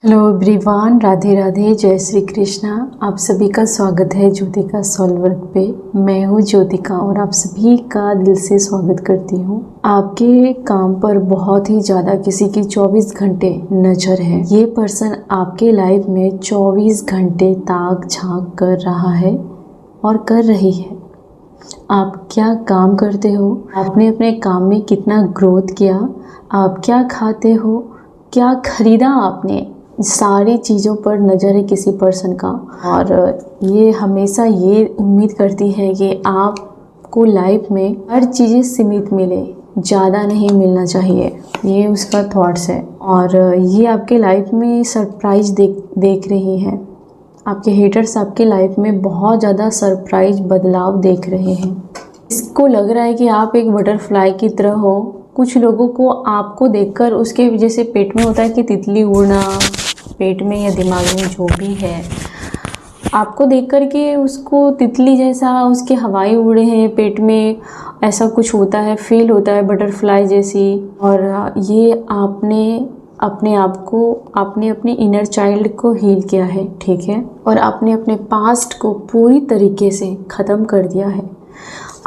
Hello everyone, Radhe Radhe, जय श्री कृष्णा। आप सभी का स्वागत है ज्योतिका सोल वर्क पे। मैं हूँ ज्योतिका और आप सभी का दिल से स्वागत करती हूँ। आपके काम पर बहुत ही ज़्यादा किसी की 24 घंटे नज़र है। ये पर्सन आपके लाइफ में 24 घंटे ताक झांक कर रहा है और कर रही है। आप क्या काम करते हो, आपने अपने काम में कितना ग्रोथ किया, आप क्या खाते हो, क्या खरीदा आपने, सारी चीज़ों पर नज़र है किसी पर्सन का। और ये हमेशा ये उम्मीद करती है कि आपको लाइफ में हर चीज़ें सीमित मिले, ज़्यादा नहीं मिलना चाहिए। ये उसका थॉट्स है और ये आपके लाइफ में सरप्राइज देख रही है। आपके हेटर्स आपके लाइफ में बहुत ज़्यादा सरप्राइज बदलाव देख रहे हैं। इसको लग रहा है कि आप एक बटरफ्लाई की तरह हो। कुछ लोगों को आपको देखकर उसके जैसे पेट में होता है कि तितली उड़ना, पेट में या दिमाग में जो भी है, आपको देखकर के उसको तितली जैसा उसके हवाई उड़े हैं पेट में, ऐसा कुछ होता है, फील होता है बटरफ्लाई जैसी। और ये आपने अपने इनर चाइल्ड को हील किया है, ठीक है, और आपने अपने पास्ट को पूरी तरीके से ख़त्म कर दिया है।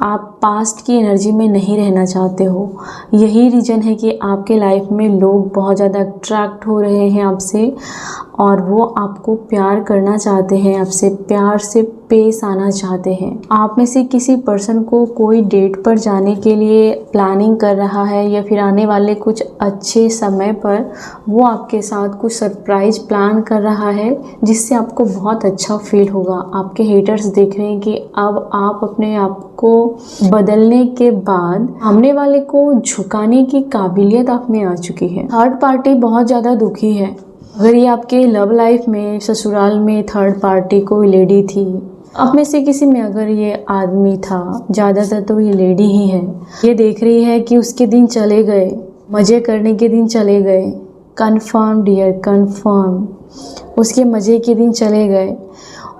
आप पास्ट की एनर्जी में नहीं रहना चाहते हो। यही रीज़न है कि आपके लाइफ में लोग बहुत ज़्यादा अट्रैक्ट हो रहे हैं आपसे और वो आपको प्यार करना चाहते हैं, आपसे प्यार से पेश आना चाहते हैं। आप में से किसी पर्सन को कोई डेट पर जाने के लिए प्लानिंग कर रहा है या फिर आने वाले कुछ अच्छे समय पर वो आपके साथ कुछ सरप्राइज प्लान कर रहा है, जिससे आपको बहुत अच्छा फील होगा। आपके हेटर्स देख रहे हैं कि अब आप अपने आप को बदलने के बाद सामने वाले को झुकाने की काबिलियत आप में आ चुकी है। थर्ड पार्टी बहुत ज़्यादा दुखी है। अगर ये आपके लव लाइफ में, ससुराल में थर्ड पार्टी कोई लेडी थी, आप में से किसी में अगर ये आदमी था, ज़्यादातर तो ये लेडी ही है, ये देख रही है कि उसके दिन चले गए, मज़े करने के दिन चले गए। कन्फर्म डियर, कन्फर्म, उसके मज़े के दिन चले गए।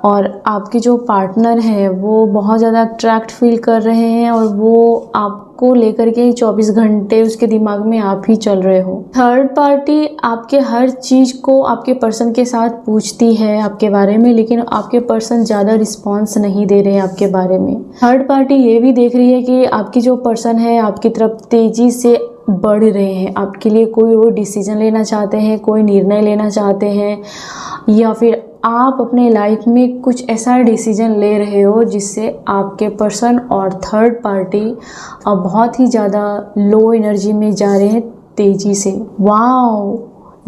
और आपके जो पार्टनर है वो बहुत ज़्यादा अट्रैक्ट फील कर रहे हैं और वो आपको लेकर के 24 घंटे उसके दिमाग में आप ही चल रहे हो। थर्ड पार्टी आपके हर चीज़ को आपके पर्सन के साथ पूछती है आपके बारे में, लेकिन आपके पर्सन ज़्यादा रिस्पॉन्स नहीं दे रहे हैं आपके बारे में। थर्ड पार्टी ये भी देख रही है कि आपकी जो पर्सन है आपकी तरफ तेज़ी से बढ़ रहे हैं, आपके लिए कोई वो डिसीजन लेना चाहते हैं, कोई निर्णय लेना चाहते हैं, या फिर आप अपने लाइफ में कुछ ऐसा डिसीजन ले रहे हो जिससे आपके पर्सन और थर्ड पार्टी अब बहुत ही ज़्यादा लो एनर्जी में जा रहे हैं तेज़ी से। वाओ,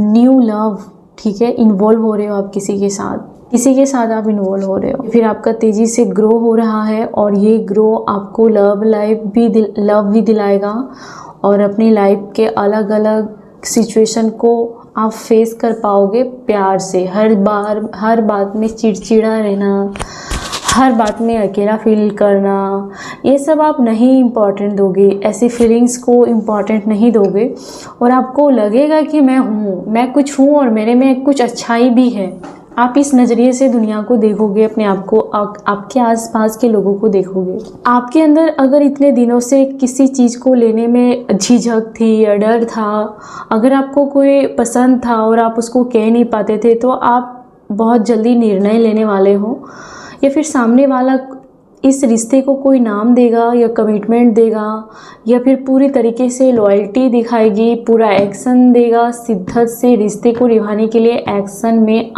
न्यू लव, ठीक है, इन्वॉल्व हो रहे हो आप किसी के साथ आप इन्वॉल्व हो रहे हो, फिर आपका तेज़ी से ग्रो हो रहा है और ये ग्रो आपको लव भी दिलाएगा और अपनी लाइफ के अलग अलग सिचुएशन को आप फेस कर पाओगे प्यार से। हर बात में चिड़चिड़ा रहना, हर बात में अकेला फील करना, ये सब आप नहीं इम्पॉर्टेंट दोगे, ऐसी फीलिंग्स को इम्पॉर्टेंट नहीं दोगे और आपको लगेगा कि मैं कुछ हूँ और मेरे में कुछ अच्छाई भी है। आप इस नज़रिए से दुनिया को देखोगे, अपने आप को, आपके आसपास के लोगों को देखोगे। आपके अंदर अगर इतने दिनों से किसी चीज़ को लेने में झिझक थी या डर था, अगर आपको कोई पसंद था और आप उसको कह नहीं पाते थे, तो आप बहुत जल्दी निर्णय लेने वाले हो, या फिर सामने वाला इस रिश्ते को कोई नाम देगा या कमिटमेंट देगा या फिर पूरी तरीके से लॉयल्टी दिखाएगी, पूरा एक्शन देगा, शिद्दत से रिश्ते को निभाने के लिए एक्शन में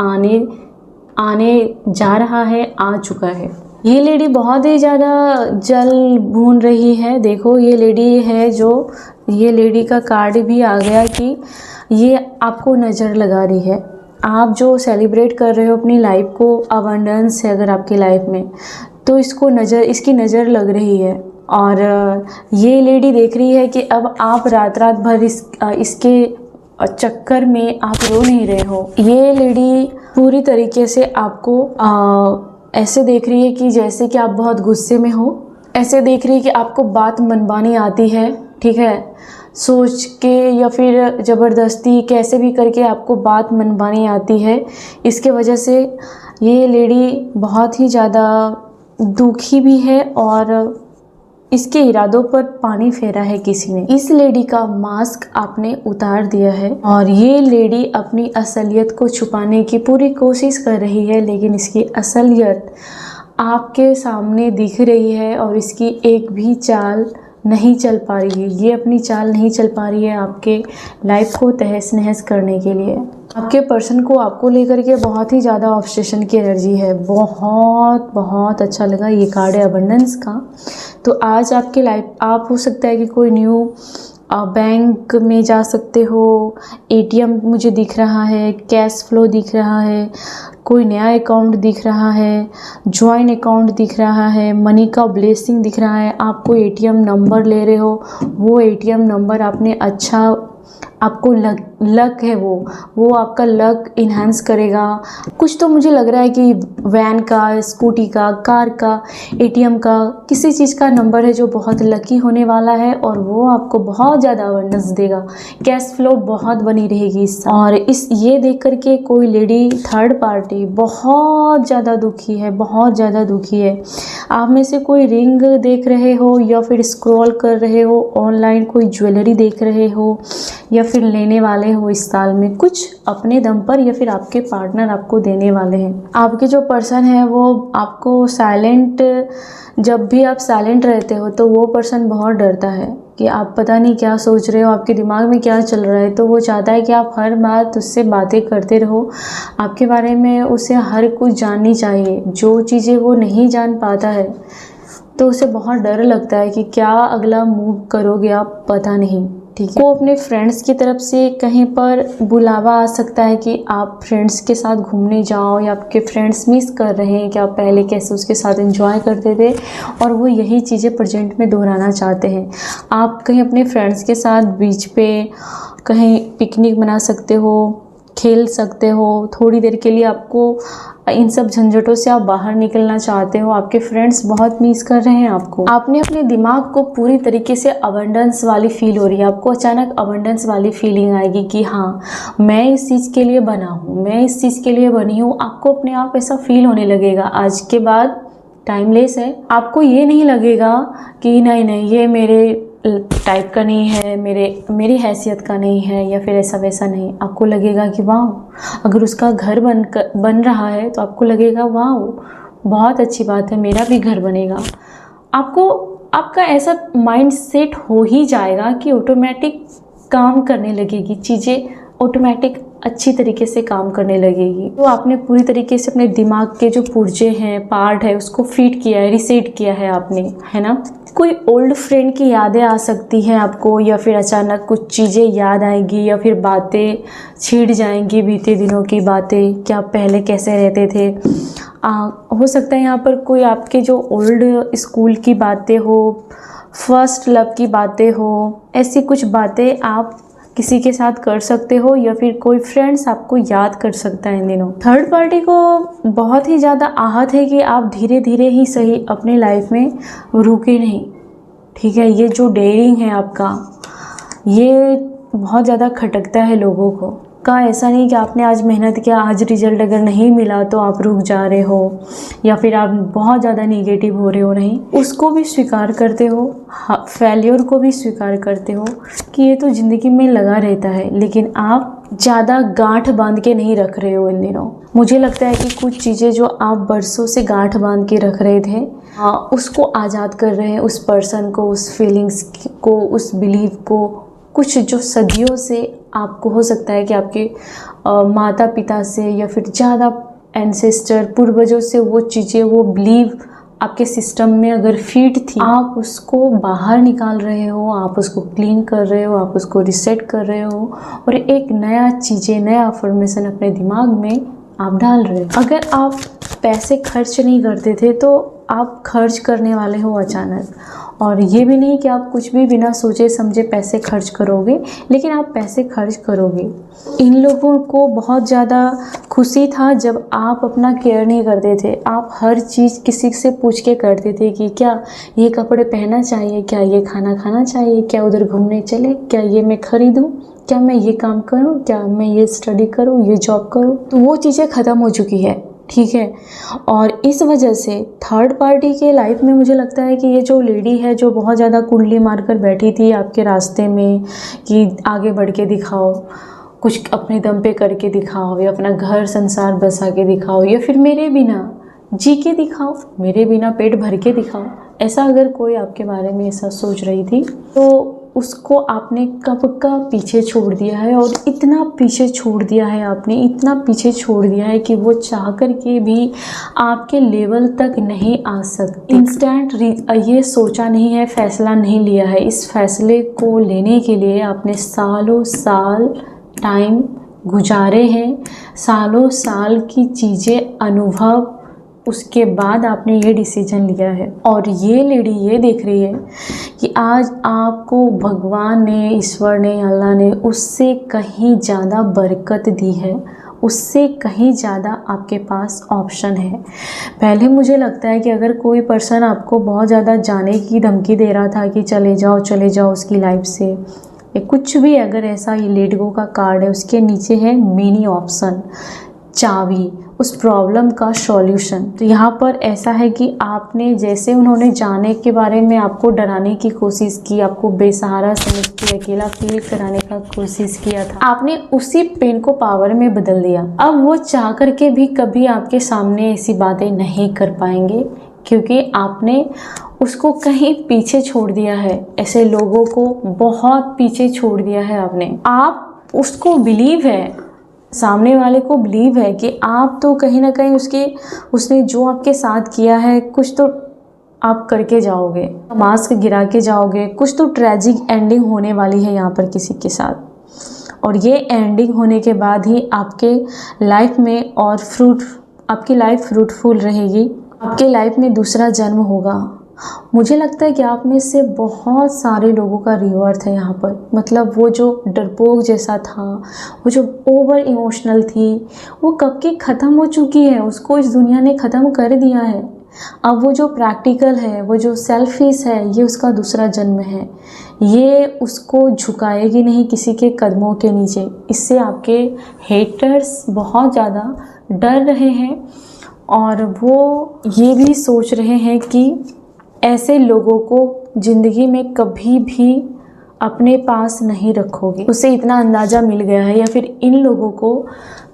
आने जा रहा है, आ चुका है। ये लेडी बहुत ही ज़्यादा जल भून रही है। देखो, ये लेडी है जो, ये लेडी का कार्ड भी आ गया कि ये आपको नज़र लगा रही है। आप जो सेलिब्रेट कर रहे हो अपनी लाइफ को, अबंडेंस है अगर आपकी लाइफ में, तो इसकी नज़र लग रही है। और ये लेडी देख रही है कि अब आप रात भर इसके चक्कर में आप रो नहीं रहे हो। ये लेडी पूरी तरीके से आपको ऐसे देख रही है कि जैसे कि आप बहुत गुस्से में हो, ऐसे देख रही है कि आपको बात मनवानी आती है, ठीक है, सोच के या फिर ज़बरदस्ती कैसे भी करके आपको बात मनवानी आती है। इसके वजह से ये लेडी बहुत ही ज़्यादा दुखी भी है और इसके इरादों पर पानी फेरा है किसी ने। इस लेडी का मास्क आपने उतार दिया है और ये लेडी अपनी असलियत को छुपाने की पूरी कोशिश कर रही है, लेकिन इसकी असलियत आपके सामने दिख रही है और इसकी एक भी चाल नहीं चल पा रही है। ये अपनी चाल नहीं चल पा रही है आपके लाइफ को तहस नहस करने के लिए। आपके पर्सन को आपको लेकर के बहुत ही ज़्यादा ऑब्सेशन की एनर्जी है। बहुत बहुत अच्छा लगा ये कार्ड है अबंडेंस का। तो आज आपके लाइफ आप हो सकता है कि कोई न्यू बैंक में जा सकते हो, एटीएम मुझे दिख रहा है, कैश फ्लो दिख रहा है, कोई नया अकाउंट दिख रहा है, जॉइन अकाउंट दिख रहा है, मनी का ब्लेसिंग दिख रहा है। आप कोई एटीएम नंबर ले रहे हो, वो एटीएम नंबर आपने अच्छा आपको लक है, वो आपका लक इन्हांस करेगा। कुछ तो मुझे लग रहा है कि वैन का, स्कूटी का, कार का, एटीएम का, किसी चीज़ का नंबर है जो बहुत लकी होने वाला है और वो आपको बहुत ज़्यादा अवेयरनेस देगा। कैश फ्लो बहुत बनी रहेगी। और इस ये देख करके कोई लेडी थर्ड पार्टी बहुत ज़्यादा दुखी है, बहुत ज़्यादा दुखी है। आप में से कोई रिंग देख रहे हो या फिर स्क्रॉल कर रहे हो, ऑनलाइन कोई ज्वेलरी देख रहे हो या फिर लेने वाले हो इस साल में कुछ अपने दम पर, या फिर आपके पार्टनर आपको देने वाले हैं। आपके जो पर्सन है वो आपको साइलेंट, जब भी आप साइलेंट रहते हो तो वो पर्सन बहुत डरता है कि आप पता नहीं क्या सोच रहे हो, आपके दिमाग में क्या चल रहा है। तो वो चाहता है कि आप हर बात उससे बातें करते रहो, आपके बारे में उसे हर कुछ जाननी चाहिए। जो चीज़ें वो नहीं जान पाता है तो उसे बहुत डर लगता है कि क्या अगला मूव करोगे आप, पता नहीं। ठीक है, वो अपने फ्रेंड्स की तरफ से कहीं पर बुलावा आ सकता है कि आप फ्रेंड्स के साथ घूमने जाओ, या आपके फ्रेंड्स मिस कर रहे हैं कि आप पहले कैसे उसके साथ एंजॉय करते थे और वो यही चीज़ें प्रेजेंट में दोहराना चाहते हैं। आप कहीं अपने फ्रेंड्स के साथ बीच पे कहीं पिकनिक मना सकते हो, खेल सकते हो। थोड़ी देर के लिए आपको इन सब झंझटों से आप बाहर निकलना चाहते हो। आपके फ्रेंड्स बहुत मिस कर रहे हैं आपको। आपने अपने दिमाग को पूरी तरीके से अबंडेंस वाली फील हो रही है। आपको अचानक अबंडेंस वाली फीलिंग आएगी कि हाँ, मैं इस चीज़ के लिए बना हूँ, मैं इस चीज़ के लिए बनी हूँ। आपको अपने आप ऐसा फील होने लगेगा। आज के बाद टाइमलेस है। आपको ये नहीं लगेगा कि नहीं नहीं ये मेरे टाइप का नहीं है, मेरी हैसियत का नहीं है, या फिर ऐसा वैसा नहीं। आपको लगेगा कि वाह, अगर उसका घर बन रहा है तो आपको लगेगा वाह बहुत अच्छी बात है, मेरा भी घर बनेगा। आपको आपका ऐसा माइंड सेट हो ही जाएगा कि ऑटोमेटिक काम करने लगेगी, चीज़ें ऑटोमेटिक अच्छी तरीके से काम करने लगेगी। तो आपने पूरी तरीके से अपने दिमाग के जो पुर्जे हैं, पार्ट है, उसको फीड किया है, रीसेट किया है आपने, है ना। कोई ओल्ड फ्रेंड की यादें आ सकती हैं आपको, या फिर अचानक कुछ चीज़ें याद आएंगी, या फिर बातें छिड़ जाएंगी, बीते दिनों की बातें कि आप पहले कैसे रहते थे। हो सकता है यहाँ पर कोई आपके जो ओल्ड स्कूल की बातें हो, फर्स्ट लव की बातें हो, ऐसी कुछ बातें आप किसी के साथ कर सकते हो, या फिर कोई फ्रेंड्स आपको याद कर सकता है इन दिनों। थर्ड पार्टी को बहुत ही ज़्यादा आहत है कि आप धीरे धीरे ही सही अपने लाइफ में रुके नहीं। ठीक है, ये जो डेयरिंग है आपका, ये बहुत ज़्यादा खटकता है लोगों को। का ऐसा नहीं कि आपने आज मेहनत किया, आज रिजल्ट अगर नहीं मिला तो आप रुक जा रहे हो, या फिर आप बहुत ज़्यादा निगेटिव हो रहे हो। नहीं, उसको भी स्वीकार करते हो, फेल्योर को भी स्वीकार करते हो कि ये तो ज़िंदगी में लगा रहता है, लेकिन आप ज़्यादा गांठ बांध के नहीं रख रहे हो इन दिनों। मुझे लगता है कि कुछ चीज़ें जो आप बरसों से गांठ बांध के रख रहे थे, उसको आज़ाद कर रहे हैं, उस पर्सन को, उस फीलिंग्स को, उस बिलीव को। कुछ जो सदियों से आपको हो सकता है कि आपके माता पिता से या फिर ज़्यादा एंसेस्टर पूर्वजों से वो चीज़ें, वो बिलीव आपके सिस्टम में अगर फीड थी, आप उसको बाहर निकाल रहे हो, आप उसको क्लीन कर रहे हो, आप उसको रिसेट कर रहे हो और एक नया चीज़ें, नया अफर्मेशन अपने दिमाग में आप डाल रहे हो। अगर आप पैसे खर्च नहीं करते थे तो आप खर्च करने वाले हो अचानक, और ये भी नहीं कि आप कुछ भी बिना सोचे समझे पैसे खर्च करोगे, लेकिन आप पैसे खर्च करोगे। इन लोगों को बहुत ज़्यादा खुशी था जब आप अपना केयर नहीं करते थे। आप हर चीज़ किसी से पूछ के करते थे कि क्या ये कपड़े पहनना चाहिए, क्या ये खाना खाना चाहिए, क्या उधर घूमने चले, क्या ये मैं खरीदूँ, क्या मैं ये काम करूँ, क्या मैं ये स्टडी करूँ, ये जॉब करूँ। तो वो चीज़ें ख़त्म हो चुकी है। ठीक है। और इस वजह से थर्ड पार्टी के लाइफ में मुझे लगता है कि ये जो लेडी है जो बहुत ज़्यादा कुंडली मारकर बैठी थी आपके रास्ते में कि आगे बढ़ के दिखाओ, कुछ अपने दम पे करके दिखाओ, या अपना घर संसार बसा के दिखाओ, या फिर मेरे बिना जी के दिखाओ, मेरे बिना पेट भर के दिखाओ, ऐसा अगर कोई आपके बारे में ऐसा सोच रही थी तो उसको आपने कब का पीछे छोड़ दिया है। और इतना पीछे छोड़ दिया है आपने, इतना पीछे छोड़ दिया है कि वो चाह कर के भी आपके लेवल तक नहीं आ सकती। इंस्टेंट ये सोचा नहीं है, फैसला नहीं लिया है। इस फैसले को लेने के लिए आपने सालों साल टाइम गुजारे हैं, सालों साल की चीज़ें अनुभव, उसके बाद आपने ये डिसीजन लिया है। और ये लेडी ये देख रही है कि आज आपको भगवान ने, ईश्वर ने, अल्लाह ने उससे कहीं ज़्यादा बरकत दी है, उससे कहीं ज़्यादा आपके पास ऑप्शन है। पहले मुझे लगता है कि अगर कोई पर्सन आपको बहुत ज़्यादा जाने की धमकी दे रहा था कि चले जाओ उसकी लाइफ से, कुछ भी अगर ऐसा, ये लेट गो का कार्ड है, उसके नीचे है मिनी ऑप्शन, चाबी, उस प्रॉब्लम का सॉल्यूशन। तो यहाँ पर ऐसा है कि आपने, जैसे उन्होंने जाने के बारे में आपको डराने की कोशिश की, आपको बेसहारा समझ के अकेला फील कराने का कोशिश किया था, आपने उसी पेन को पावर में बदल दिया। अब वो चाह करके भी कभी आपके सामने ऐसी बातें नहीं कर पाएंगे, क्योंकि आपने उसको कहीं पीछे छोड़ दिया है। ऐसे लोगों को बहुत पीछे छोड़ दिया है आपने। आप उसको बिलीव है, सामने वाले को बिलीव है कि आप तो कहीं ना कहीं उसने जो आपके साथ किया है कुछ तो आप करके जाओगे, मास्क गिरा के जाओगे, कुछ तो ट्रेजिक एंडिंग होने वाली है यहाँ पर किसी के साथ। और ये एंडिंग होने के बाद ही आपके लाइफ में और आपकी लाइफ फ्रूटफुल रहेगी, आपके लाइफ में दूसरा जन्म होगा। मुझे लगता है कि आप में से बहुत सारे लोगों का रिवर्थ है यहाँ पर। मतलब वो जो डरपोक जैसा था, वो जो ओवर इमोशनल थी, वो कब की ख़त्म हो चुकी है, उसको इस दुनिया ने ख़त्म कर दिया है। अब वो जो प्रैक्टिकल है, वो जो सेल्फिश है, ये उसका दूसरा जन्म है। ये उसको झुकाएगी नहीं किसी के कदमों के नीचे। इससे आपके हेटर्स बहुत ज़्यादा डर रहे हैं और वो ये भी सोच रहे हैं कि ऐसे लोगों को ज़िंदगी में कभी भी अपने पास नहीं रखोगे। उसे इतना अंदाज़ा मिल गया है, या फिर इन लोगों को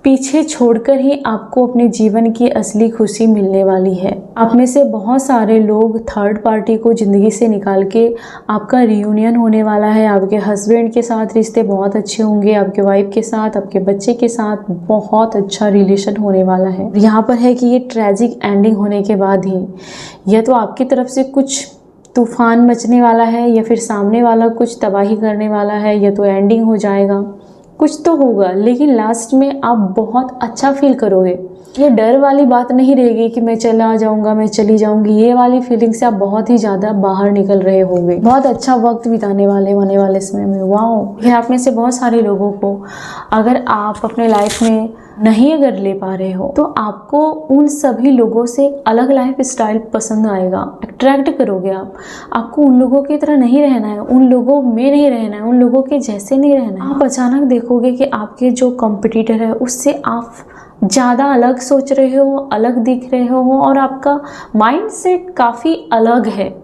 पीछे छोड़कर ही आपको अपने जीवन की असली खुशी मिलने वाली है। आप में से बहुत सारे लोग थर्ड पार्टी को ज़िंदगी से निकाल के आपका रियूनियन होने वाला है। आपके हस्बैंड के साथ रिश्ते बहुत अच्छे होंगे, आपके वाइफ के साथ, आपके बच्चे के साथ बहुत अच्छा रिलेशन होने वाला है। यहाँ पर है कि ये ट्रेजिक एंडिंग होने के बाद ही या तो आपकी तरफ से कुछ तूफान मचने वाला है, या फिर सामने वाला कुछ तबाही करने वाला है, या तो एंडिंग हो जाएगा, कुछ तो होगा, लेकिन लास्ट में आप बहुत अच्छा फील करोगे। ये डर वाली बात नहीं रहेगी कि मैं चला जाऊंगा, मैं चली जाऊंगी, ये वाली फीलिंग से आप बहुत ही ज़्यादा बाहर निकल रहे होंगे। बहुत अच्छा वक्त बिताने आने वाले समय में। वाओ! ये आप में से बहुत सारे लोगों को अगर आप अपने लाइफ में नहीं अगर ले पा रहे हो तो आपको उन सभी लोगों से अलग लाइफ स्टाइल पसंद आएगा, अट्रैक्ट करोगे आप। आपको उन लोगों की तरह नहीं रहना है, उन लोगों में नहीं रहना है, उन लोगों के जैसे नहीं रहना है। आप अचानक देखोगे कि आपके जो कॉम्पिटिटर है उससे आप ज़्यादा अलग सोच रहे हो, अलग दिख रहे हो, और आपका माइंडसेट काफ़ी अलग है।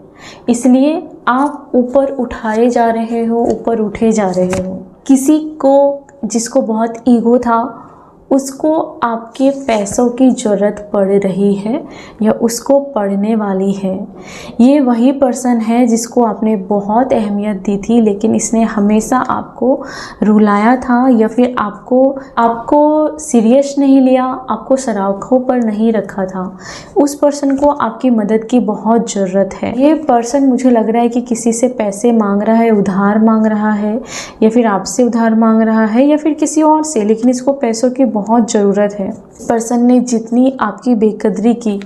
इसलिए आप ऊपर उठाए जा रहे हो, ऊपर उठे जा रहे हो। किसी को जिसको बहुत ईगो था उसको आपके पैसों की ज़रूरत पड़ रही है या उसको पड़ने वाली है। ये वही पर्सन है जिसको आपने बहुत अहमियत दी थी, लेकिन इसने हमेशा आपको रुलाया था या फिर आपको सीरियस नहीं लिया, आपको सराखों पर नहीं रखा था। उस पर्सन को आपकी मदद की बहुत ज़रूरत है। ये पर्सन मुझे लग रहा है कि किसी से पैसे मांग रहा है, उधार मांग रहा है, या फिर आपसे उधार मांग रहा है, या फिर किसी और से, लेकिन इसको पैसों की बहुत ज़रूरत है। पर्सन ने जितनी आपकी बेकदरी की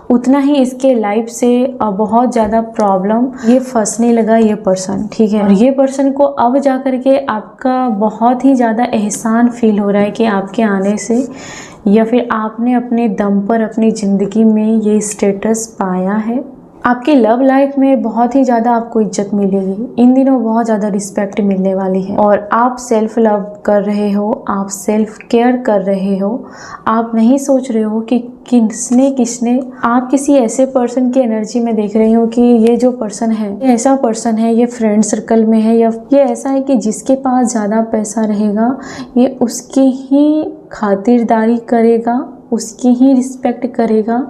उतना ही इसके लाइफ से बहुत ज़्यादा प्रॉब्लम ये फंसने लगा ये पर्सन, ठीक है। और ये पर्सन को अब जा कर के आपका बहुत ही ज़्यादा एहसान फील हो रहा है कि आपके आने से या फिर आपने अपने दम पर अपनी ज़िंदगी में ये स्टेटस पाया है। आपके लव लाइफ में बहुत ही ज़्यादा आपको इज्जत मिलेगी। इन दिनों बहुत ज़्यादा रिस्पेक्ट मिलने वाली है और आप सेल्फ लव कर रहे हो, आप सेल्फ केयर कर रहे हो। आप नहीं सोच रहे हो कि किसने आप किसी ऐसे पर्सन की एनर्जी में देख रहे हो कि ये जो पर्सन है, ये ऐसा पर्सन है, ये फ्रेंड सर्कल में है, या ये ऐसा है कि जिसके पास ज़्यादा पैसा रहेगा ये उसकी ही खातिरदारी करेगा, उसकी ही रिस्पेक्ट करेगा।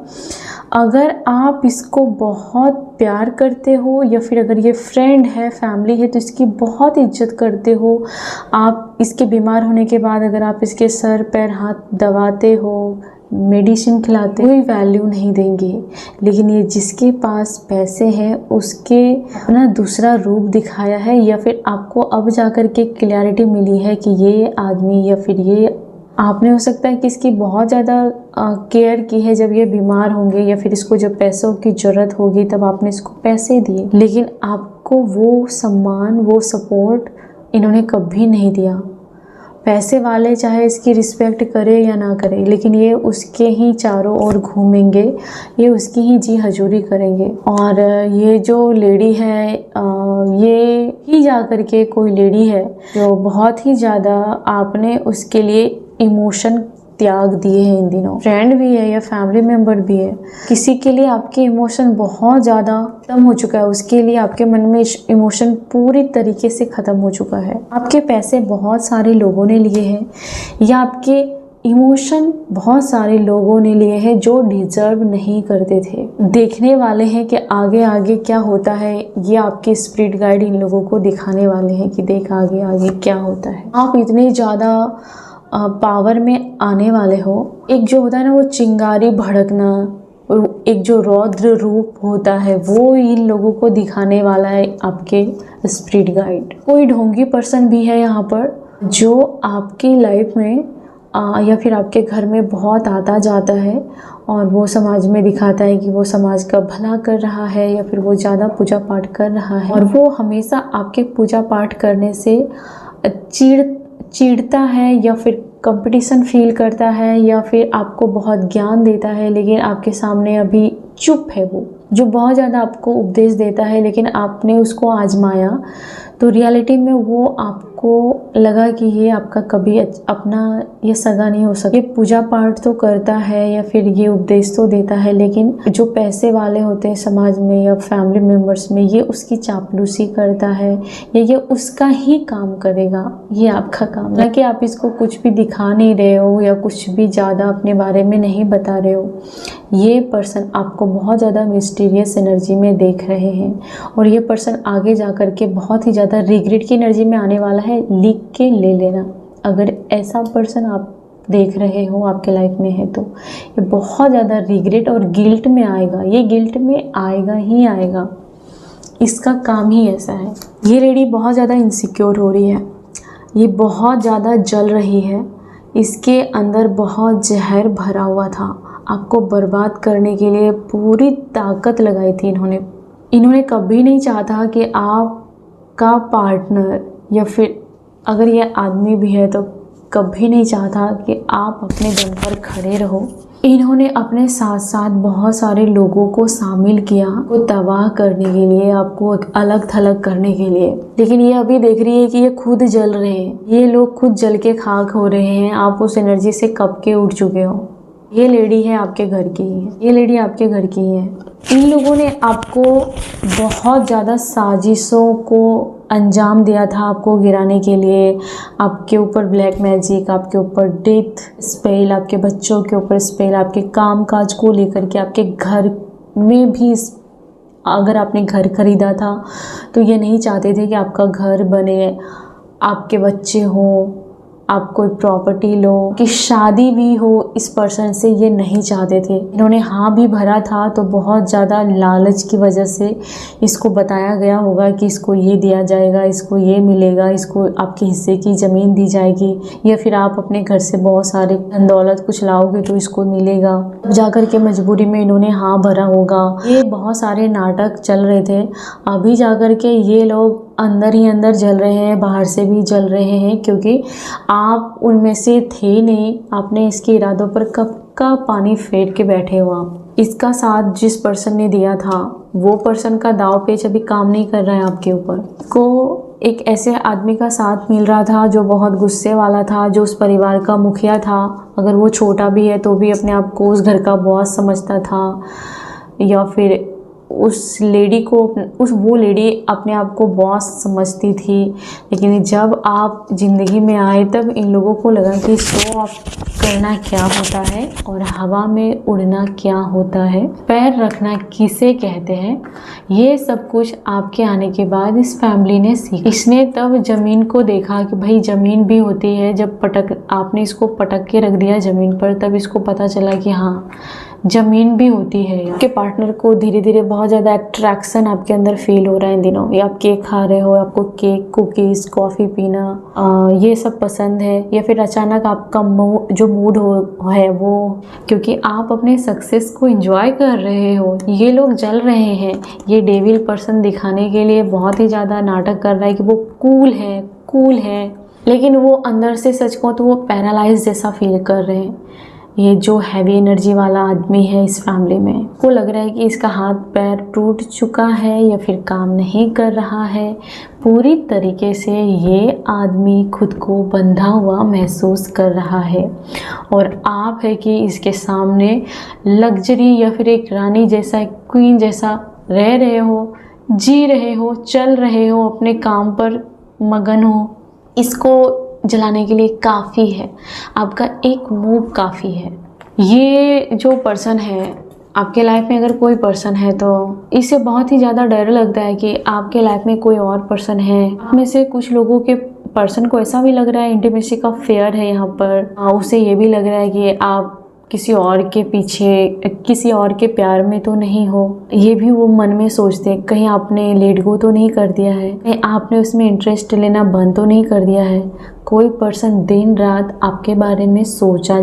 अगर आप इसको बहुत प्यार करते हो या फिर अगर ये फ्रेंड है, फैमिली है, तो इसकी बहुत इज्जत करते हो। आप इसके बीमार होने के बाद अगर आप इसके सर पैर हाथ दबाते हो, मेडिसिन खिलाते हो, कोई वैल्यू नहीं देंगे। लेकिन ये जिसके पास पैसे हैं उसके अपना दूसरा रूप दिखाया है, या फिर आपको अब जाकर के क्लैरिटी मिली है कि ये आदमी या फिर ये आपने हो सकता है कि इसकी बहुत ज़्यादा केयर की है जब ये बीमार होंगे, या फिर इसको जब पैसों की ज़रूरत होगी तब आपने इसको पैसे दिए, लेकिन आपको वो सम्मान, वो सपोर्ट इन्होंने कभी नहीं दिया। पैसे वाले चाहे इसकी रिस्पेक्ट करे या ना करे, लेकिन ये उसके ही चारों ओर घूमेंगे, ये उसकी ही जी हजूरी करेंगे। और ये जो लेडी है, ये ही जा कर के कोई लेडी है जो बहुत ही ज़्यादा आपने उसके लिए इमोशन त्याग दिए हैं। इन दिनों फ्रेंड भी है या फैमिली मेंबर भी है, किसी के लिए आपके इमोशन बहुत ज़्यादा खत्म हो चुका है, उसके लिए आपके मन में इमोशन पूरी तरीके से ख़त्म हो चुका है। आपके पैसे बहुत सारे लोगों ने लिए हैं या आपके इमोशन बहुत सारे लोगों ने लिए हैं जो डिजर्व नहीं करते थे। देखने वाले हैं कि आगे आगे क्या होता है, ये आपके स्पिरिट गाइड इन लोगों को दिखाने वाले हैं कि देख आगे आगे क्या होता है। आप इतने ज़्यादा पावर में आने वाले हो। एक जो होता है ना वो चिंगारी भड़कना, एक जो रौद्र रूप होता है वो इन लोगों को दिखाने वाला है आपके स्पिरिट गाइड। कोई ढोंगी पर्सन भी है यहाँ पर जो आपकी लाइफ में या फिर आपके घर में बहुत आता जाता है और वो समाज में दिखाता है कि वो समाज का भला कर रहा है या फिर वो ज़्यादा पूजा पाठ कर रहा है, और वो हमेशा आपके पूजा पाठ करने से चिढ़ता है या फिर कंपटीशन फील करता है या फिर आपको बहुत ज्ञान देता है, लेकिन आपके सामने अभी चुप है। वो जो बहुत ज़्यादा आपको उपदेश देता है लेकिन आपने उसको आजमाया तो रियलिटी में वो आपको लगा कि ये आपका कभी अपना ये सगा नहीं हो सकता। ये पूजा पाठ तो करता है या फिर ये उपदेश तो देता है, लेकिन जो पैसे वाले होते हैं समाज में या फैमिली मेम्बर्स में, ये उसकी चापलूसी करता है या ये उसका ही काम करेगा। ये आपका काम है कि आप इसको कुछ भी दिखा नहीं रहे हो या कुछ भी ज़्यादा अपने बारे में नहीं बता रहे हो। ये पर्सन आपको बहुत ज़्यादा मिस्टीरियस एनर्जी में देख रहे हैं और ये पर्सन आगे जा कर के बहुत ही ज़्यादा रिग्रेट की एनर्जी में आने वाला है। लिख के ले लेना, अगर ऐसा पर्सन आप देख रहे हो आपके लाइफ में है तो ये बहुत ज़्यादा रिग्रेट और गिल्ट में आएगा। ये गिल्ट में आएगा ही आएगा, इसका काम ही ऐसा है। ये लेडी बहुत ज़्यादा इनसिक्योर हो रही है, ये बहुत ज़्यादा जल रही है, इसके अंदर बहुत जहर भरा हुआ था। आपको बर्बाद करने के लिए पूरी ताकत लगाई थी इन्होंने कभी नहीं चाहता कि आपका पार्टनर या फिर अगर ये आदमी भी है तो कभी नहीं चाहता कि आप अपने दम पर खड़े रहो। इन्होंने अपने साथ साथ बहुत सारे लोगों को शामिल किया, को तबाह करने के लिए, आपको अलग थलग करने के लिए, लेकिन ये अभी देख रही है कि ये खुद जल रहे हैं, ये लोग खुद जल के खाक हो रहे हैं। आप उस एनर्जी से कब के उठ चुके हो। ये लेडी है आपके घर की ही है, ये लेडी आपके घर की ही है। इन लोगों ने आपको बहुत ज़्यादा साजिशों को अंजाम दिया था आपको गिराने के लिए। आपके ऊपर ब्लैक मैजिक, आपके ऊपर डेथ स्पेल, आपके बच्चों के ऊपर स्पेल, आपके काम काज को लेकर के, आपके घर में भी अगर आपने घर खरीदा था तो ये नहीं चाहते थे कि आपका घर बने, आपके बच्चे हों, आप कोई प्रॉपर्टी लो, कि शादी भी हो इस पर्सन से, ये नहीं चाहते थे। इन्होंने हाँ भी भरा था तो बहुत ज़्यादा लालच की वजह से इसको बताया गया होगा कि इसको ये दिया जाएगा, इसको ये मिलेगा, इसको आपके हिस्से की ज़मीन दी जाएगी, या फिर आप अपने घर से बहुत सारे धन दौलत कुछ लाओगे तो इसको मिलेगा। जाकर के मजबूरी में इन्होंने हाँ भरा होगा। ये बहुत सारे नाटक चल रहे थे। अभी जाकर के ये लोग अंदर ही अंदर जल रहे हैं, बाहर से भी जल रहे हैं, क्योंकि आप उनमें से थे नहीं। आपने इसके इरादों पर कब का पानी फेर के बैठे हो। आप इसका साथ जिस पर्सन ने दिया था वो पर्सन का दाव पेच अभी काम नहीं कर रहा है आपके ऊपर। को एक ऐसे आदमी का साथ मिल रहा था जो बहुत गुस्से वाला था, जो उस परिवार का मुखिया था। अगर वो छोटा भी है तो भी अपने आप को उस घर का बॉस समझता था, या फिर उस लेडी को वो लेडी अपने आप को बॉस समझती थी। लेकिन जब आप ज़िंदगी में आए तब इन लोगों को लगा कि शो ऑफ करना क्या होता है और हवा में उड़ना क्या होता है, पैर रखना किसे कहते हैं, ये सब कुछ आपके आने के बाद इस फैमिली ने सीखा। इसने तब ज़मीन को देखा कि भाई ज़मीन भी होती है। जब आपने इसको पटक के रख दिया ज़मीन पर, तब इसको पता चला कि हाँ ज़मीन भी होती है। आपके पार्टनर को धीरे धीरे बहुत ज़्यादा अट्रैक्शन आपके अंदर फील हो रहा है इन दिनों। या आप केक खा रहे हो, आपको केक, कुकीज़, कॉफ़ी पीना ये सब पसंद है, या फिर अचानक आपका जो मूड है वो, क्योंकि आप अपने सक्सेस को एंजॉय कर रहे हो। ये लोग जल रहे हैं। ये डेविल पर्सन दिखाने के लिए बहुत ही ज़्यादा नाटक कर रहा है कि वो कूल है, लेकिन वो अंदर से सच को तो वो पैरालाइज जैसा फील कर रहे हैं। ये जो हैवी एनर्जी वाला आदमी है इस फैमिली में, को लग रहा है कि इसका हाथ पैर टूट चुका है या फिर काम नहीं कर रहा है। पूरी तरीके से ये आदमी खुद को बंधा हुआ महसूस कर रहा है, और आप है कि इसके सामने लग्जरी या फिर एक रानी जैसा, एक क्वीन जैसा रह रहे हो, जी रहे हो, चल रहे हो, अपने काम पर मगन हो। इसको जलाने के लिए काफ़ी है, आपका एक मूव काफ़ी है। ये जो पर्सन है आपके लाइफ में, अगर कोई पर्सन है तो इससे बहुत ही ज़्यादा डर लगता है कि आपके लाइफ में कोई और पर्सन है। आप में से कुछ लोगों के पर्सन को ऐसा भी लग रहा है इंटीमेसी का फेयर है यहाँ पर। उसे ये भी लग रहा है कि आप किसी और के पीछे, किसी और के प्यार में तो नहीं हो। ये भी वो मन में सोचते हैं, कहीं आपने लेट गो तो नहीं कर दिया है, कहीं आपने उसमें इंटरेस्ट लेना बंद तो नहीं कर दिया है। कोई पर्सन दिन रात आपके बारे में सोचा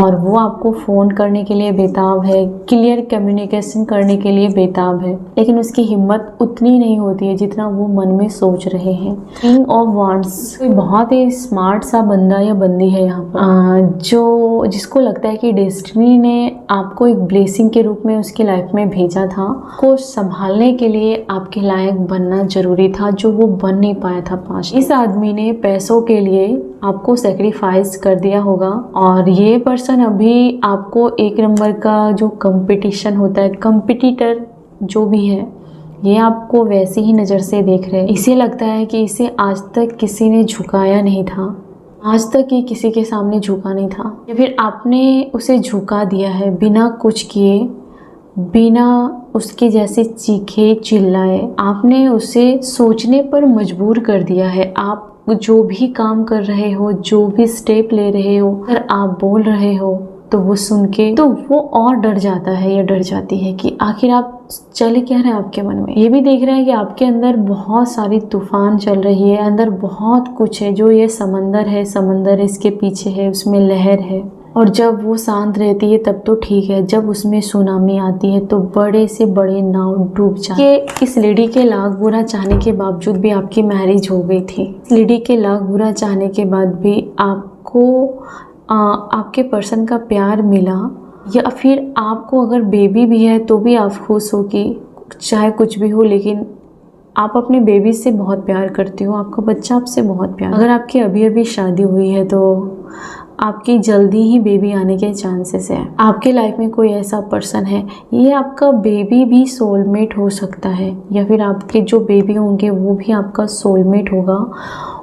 और वो आपको फ़ोन करने के लिए बेताब है, क्लियर कम्युनिकेशन करने के लिए बेताब है, लेकिन उसकी हिम्मत उतनी नहीं होती है जितना वो मन में सोच रहे हैं। किंग ऑफ वांड्स कोई बहुत ही स्मार्ट सा बंदा या बंदी है यहाँ पर, जिसको लगता है कि डेस्टिनी ने आपको एक ब्लेसिंग के रूप में उसकी लाइफ में भेजा था। को संभालने के लिए आपके लायक बनना जरूरी था, जो वो बन नहीं पाया था पास। इस आदमी ने पैसों के लिए आपको सेक्रीफाइस कर दिया होगा, और ये पर्सन अभी आपको एक नंबर का जो कंपटीशन होता है, कंपटीटर जो भी है, ये आपको वैसे ही नज़र से देख रहे हैं। इसे लगता है कि इसे आज तक किसी ने झुकाया नहीं था, आज तक ये किसी के सामने झुका नहीं था, या फिर आपने उसे झुका दिया है बिना कुछ किए, बिना उसके जैसे चीखे चिल्लाए। आपने उसे सोचने पर मजबूर कर दिया है। आप जो भी काम कर रहे हो, जो भी स्टेप ले रहे हो, अगर आप बोल रहे हो तो वो सुन के तो वो और डर जाता है या डर जाती है कि आखिर आप चल क्या रहे हैं आपके मन में। ये भी देख रहे हैं कि आपके अंदर बहुत सारी तूफान चल रही है, अंदर बहुत कुछ है। जो ये समंदर इसके पीछे है, उसमें लहर है, और जब वो शांत रहती है तब तो ठीक है, जब उसमें सुनामी आती है तो बड़े से बड़े नाव डूब जाते हैं। इस लेडी के लाख बुरा चाहने के बावजूद भी आपकी मैरिज हो गई थी। इस लेडी के लाख बुरा चाहने के बाद भी आपको आपके पर्सन का प्यार मिला, या फिर आपको अगर बेबी भी है तो भी आप खुश हो कि चाहे कुछ भी हो, लेकिन आप अपने बेबी से बहुत प्यार करती हो, आपका बच्चा आपसे बहुत प्यार। अगर आपकी अभी अभी शादी हुई है तो आपकी जल्दी ही बेबी आने के चांसेस है। आपके लाइफ में कोई ऐसा पर्सन है, ये आपका बेबी भी सोलमेट हो सकता है, या फिर आपके जो बेबी होंगे वो भी आपका सोलमेट होगा।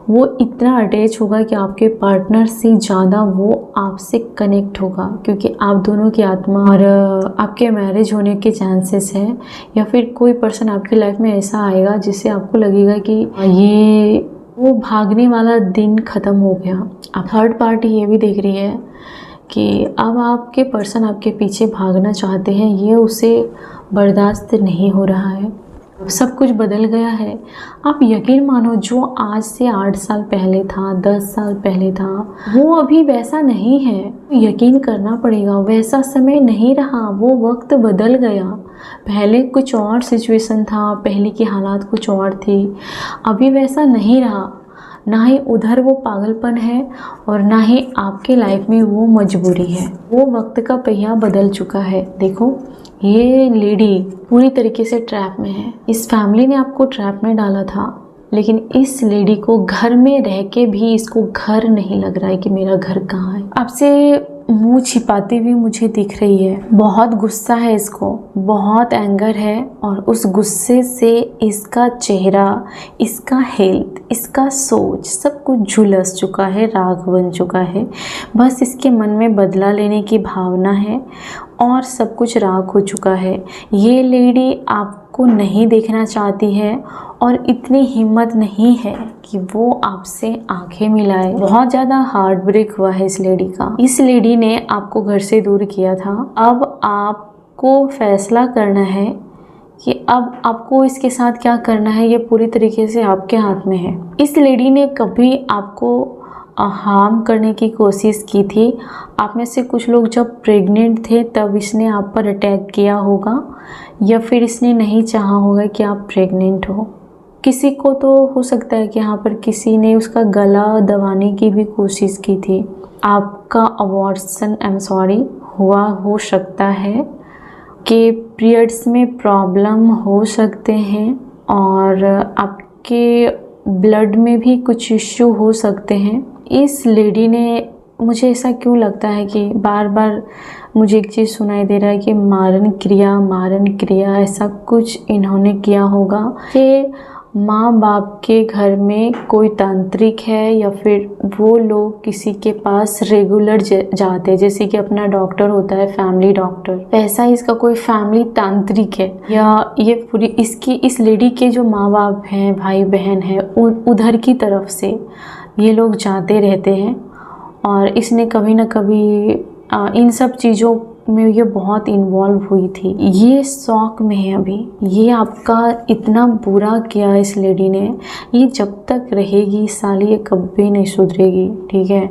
वो इतना अटैच होगा कि आपके पार्टनर से ज़्यादा वो आपसे कनेक्ट होगा, क्योंकि आप दोनों की आत्मा, और आपके मैरिज होने के चांसेस हैं। या फिर कोई पर्सन आपकी लाइफ में ऐसा आएगा जिससे आपको लगेगा कि ये वो भागने वाला दिन ख़त्म हो गया। अब थर्ड पार्टी ये भी देख रही है कि अब आपके पर्सन आपके पीछे भागना चाहते हैं, ये उसे बर्दाश्त नहीं हो रहा है। सब कुछ बदल गया है। आप यकीन मानो, जो आज से 8 साल पहले था, 10 साल पहले था, वो अभी वैसा नहीं है। यकीन करना पड़ेगा, वैसा समय नहीं रहा, वो वक्त बदल गया। पहले कुछ और सिचुएशन था, पहले की हालात कुछ और थी, अभी वैसा नहीं रहा। ना ही उधर वो पागलपन है और ना ही आपके लाइफ में वो मजबूरी है। वो वक्त का पहिया बदल चुका है। देखो, ये लेडी पूरी तरीके से ट्रैप में है। इस फैमिली ने आपको ट्रैप में डाला था, लेकिन इस लेडी को घर में रह के भी इसको घर नहीं लग रहा है कि मेरा घर कहाँ है। आपसे मुंह छिपाती हुई मुझे दिख रही है। बहुत गुस्सा है इसको, बहुत एंगर है, और उस गुस्से से इसका चेहरा, इसका हेल्थ, इसका सोच सब कुछ झुलस चुका है, राख बन चुका है। बस इसके मन में बदला लेने की भावना है और सब कुछ राख हो चुका है। ये लेडी आपको नहीं देखना चाहती है और इतनी हिम्मत नहीं है कि वो आपसे आंखें मिलाए। बहुत ज़्यादा हार्ट ब्रेक हुआ है इस लेडी का। इस लेडी ने आपको घर से दूर किया था। अब आपको फैसला करना है कि अब आपको इसके साथ क्या करना है। ये पूरी तरीके से आपके हाथ में है। इस लेडी ने कभी आपको हार्म करने की कोशिश की थी। आप में से कुछ लोग जब प्रेग्नेंट थे तब इसने आप पर अटैक किया होगा, या फिर इसने नहीं चाहा होगा कि आप प्रेग्नेंट हो। किसी को तो हो सकता है कि यहाँ पर किसी ने उसका गला दबाने की भी कोशिश की थी। आपका अबॉर्शन हुआ हो सकता है कि पीरियड्स में प्रॉब्लम हो सकते हैं और आपके ब्लड में भी कुछ इश्यू हो सकते हैं। इस लेडी ने, मुझे ऐसा क्यों लगता है कि बार बार मुझे एक चीज़ सुनाई दे रहा है कि मारण क्रिया ऐसा कुछ इन्होंने किया होगा कि माँ बाप के घर में कोई तांत्रिक है, या फिर वो लोग किसी के पास रेगुलर जाते हैं, जैसे कि अपना डॉक्टर होता है फैमिली डॉक्टर, ऐसा इसका कोई फैमिली तांत्रिक है। या ये पूरी इस लेडी के जो माँ बाप हैं, भाई बहन हैं, उधर की तरफ से ये लोग जाते रहते हैं और इसने कभी ना कभी इन सब चीज़ों में ये बहुत इन्वॉल्व हुई थी। ये शौक में है अभी। ये आपका इतना बुरा किया इस लेडी ने, ये जब तक रहेगी साली ये कभी नहीं सुधरेगी, ठीक है।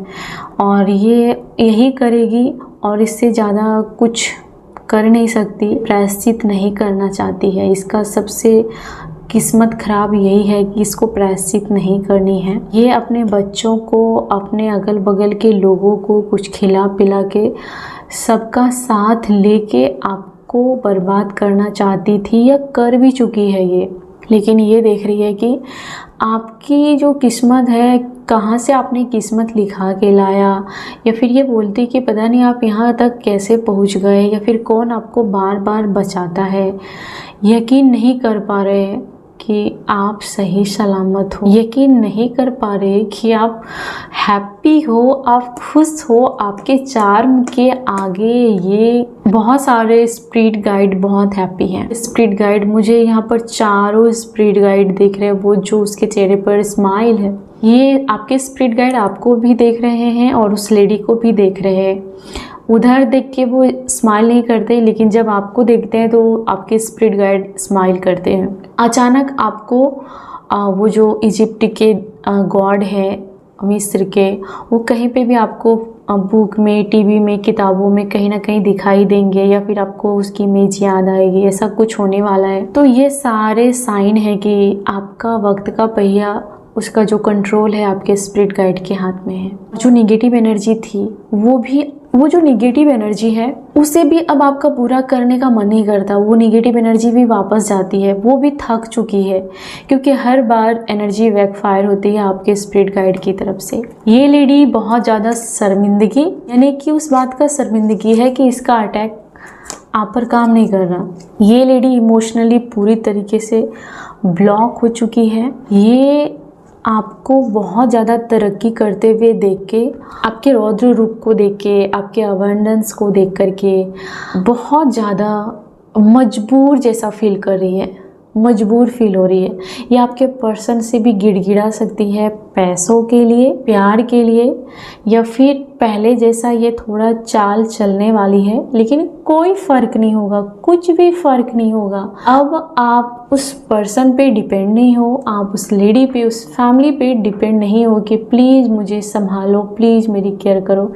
और ये यही करेगी और इससे ज़्यादा कुछ कर नहीं सकती। प्रायश्चित नहीं करना चाहती है। इसका सबसे किस्मत ख़राब यही है कि इसको प्रायश्चित नहीं करनी है। ये अपने बच्चों को, अपने अगल बगल के लोगों को कुछ खिला पिला के, सबका साथ लेके आपको बर्बाद करना चाहती थी, या कर भी चुकी है ये। लेकिन ये देख रही है कि आपकी जो किस्मत है, कहाँ से आपने किस्मत लिखा के लाया, या फिर ये बोलती कि पता नहीं आप यहाँ तक कैसे पहुँच गए, या फिर कौन आपको बार बार बचाता है। यकीन नहीं कर पा रहे कि आप सही सलामत हो, यकीन नहीं कर पा रहे कि आप हैप्पी हो, आप खुश हो। आपके चार्म के आगे ये बहुत सारे स्पिरिट गाइड बहुत हैप्पी हैं। स्पिरिट गाइड, मुझे यहाँ पर चारों स्पिरिट गाइड दिख रहे हैं। वो जो उसके चेहरे पर स्माइल है, ये आपके स्पिरिट गाइड आपको भी देख रहे हैं और उस लेडी को भी देख रहे हैं। उधर देख के वो स्माइल नहीं करते, लेकिन जब आपको देखते हैं तो आपके स्पिरिट गाइड स्माइल करते हैं। अचानक आपको वो जो इजिप्ट के गॉड है, मिस्र के, वो कहीं पे भी आपको बुक में, टीवी में, किताबों में कहीं ना कहीं दिखाई देंगे, या फिर आपको उसकी इमेज याद आएगी। ऐसा कुछ होने वाला है। तो ये सारे साइन है कि आपका वक्त का पहिया, उसका जो कंट्रोल है आपके स्पिरिट गाइड के हाथ में है। जो नेगेटिव एनर्जी थी, वो जो नेगेटिव एनर्जी है, उसे भी अब आपका पूरा करने का मन नहीं करता। वो नेगेटिव एनर्जी भी वापस जाती है। वो भी थक चुकी है, क्योंकि हर बार एनर्जी बैकफायर होती है आपके स्पिरिट गाइड की तरफ से। ये लेडी बहुत ज़्यादा शर्मिंदगी, यानी कि उस बात का शर्मिंदगी है कि इसका अटैक आप पर काम नहीं कर रहा। ये लेडी इमोशनली पूरी तरीके से ब्लॉक हो चुकी है। ये आपको बहुत ज़्यादा तरक्की करते हुए देख के, आपके रौद्र रूप को देख के, आपके अबंडेंस को देख करके बहुत ज़्यादा मजबूर जैसा फील कर रही है, मजबूर फील हो रही है। ये आपके पर्सन से भी गिड़गिड़ा सकती है, पैसों के लिए, प्यार के लिए, या फिर पहले जैसा ये थोड़ा चाल चलने वाली है, लेकिन कोई फ़र्क नहीं होगा, कुछ भी फ़र्क नहीं होगा। अब आप उस पर्सन पे डिपेंड नहीं हो, आप उस लेडी पे, उस फैमिली पे डिपेंड नहीं हो कि प्लीज़ मुझे संभालो, प्लीज़ मेरी केयर करो।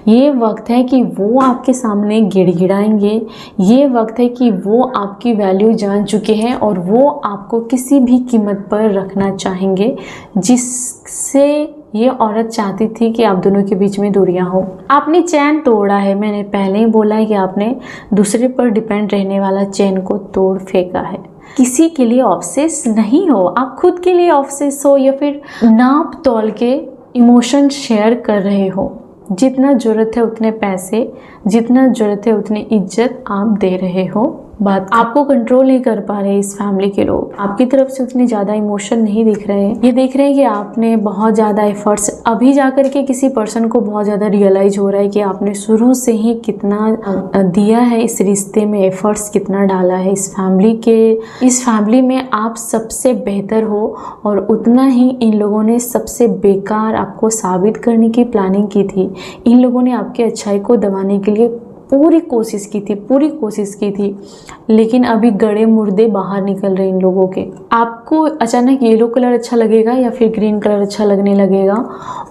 ये वक्त है कि वो आपके सामने गिड़गिड़ाएंगे, ये वक्त है कि वो आपकी वैल्यू जान चुके हैं और वो आपको किसी भी कीमत पर रखना चाहेंगे, जिससे ये औरत चाहती थी कि आप दोनों के बीच में दूरियां हो। आपने चैन तोड़ा है, मैंने पहले ही बोला है कि आपने दूसरे पर डिपेंड रहने वाला चैन को तोड़ फेंका है। किसी के लिए ऑब्सेस नहीं हो, आप खुद के लिए ऑब्सेस हो या फिर नाप तोल के इमोशन शेयर कर रहे हो। जितना ज़रूरत है उतने पैसे, जितना ज़रूरत है उतनी इज्जत आप दे रहे हो। बात आपको कंट्रोल नहीं कर पा रहे इस फैमिली के लोग, आपकी तरफ से उतने ज़्यादा इमोशन नहीं दिख रहे हैं। ये देख रहे हैं कि आपने बहुत ज़्यादा एफर्ट्स, अभी जाकर के किसी पर्सन को बहुत ज़्यादा रियलाइज हो रहा है कि आपने शुरू से ही कितना दिया है इस रिश्ते में, एफर्ट्स कितना डाला है इस फैमिली में आप सबसे बेहतर हो, और उतना ही इन लोगों ने सबसे बेकार आपको साबित करने की प्लानिंग की थी। इन लोगों ने आपकी अच्छाई को दबाने के लिए पूरी कोशिश की थी, लेकिन अभी गड़े मुर्दे बाहर निकल रहे इन लोगों के। आपको अचानक येलो कलर अच्छा लगेगा या फिर ग्रीन कलर अच्छा लगने लगेगा,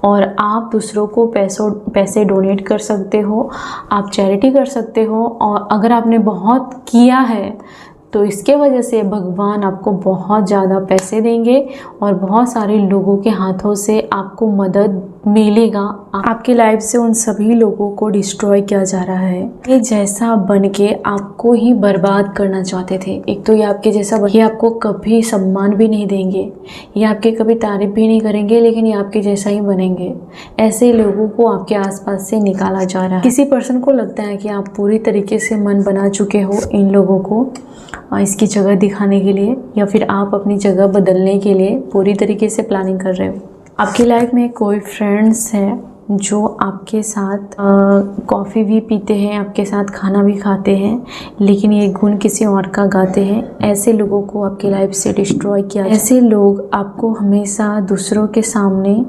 और आप दूसरों को पैसे डोनेट कर सकते हो, आप चैरिटी कर सकते हो। और अगर आपने बहुत किया है तो इसके वजह से भगवान आपको बहुत ज़्यादा पैसे देंगे और बहुत सारे लोगों के हाथों से आपको मदद मिलेगा। आपकी लाइफ से उन सभी लोगों को डिस्ट्रॉय किया जा रहा है। ये जैसा बन के आपको ही बर्बाद करना चाहते थे। एक तो ये आपके जैसा ये आपको कभी सम्मान भी नहीं देंगे, ये आपके कभी तारीफ भी नहीं करेंगे, लेकिन ये आपके जैसा ही बनेंगे। ऐसे लोगों को आपके आसपास से निकाला जा रहा है। किसी पर्सन को लगता है कि आप पूरी तरीके से मन बना चुके हो इन लोगों को इसकी जगह दिखाने के लिए, या फिर आप अपनी जगह बदलने के लिए पूरी तरीके से प्लानिंग कर रहे हो। आपकी लाइफ में कोई फ्रेंड्स हैं जो आपके साथ कॉफ़ी भी पीते हैं, आपके साथ खाना भी खाते हैं, लेकिन ये गुण किसी और का गाते हैं। ऐसे लोगों को आपकी लाइफ से डिस्ट्रॉय किया। ऐसे लोग आपको हमेशा दूसरों के सामने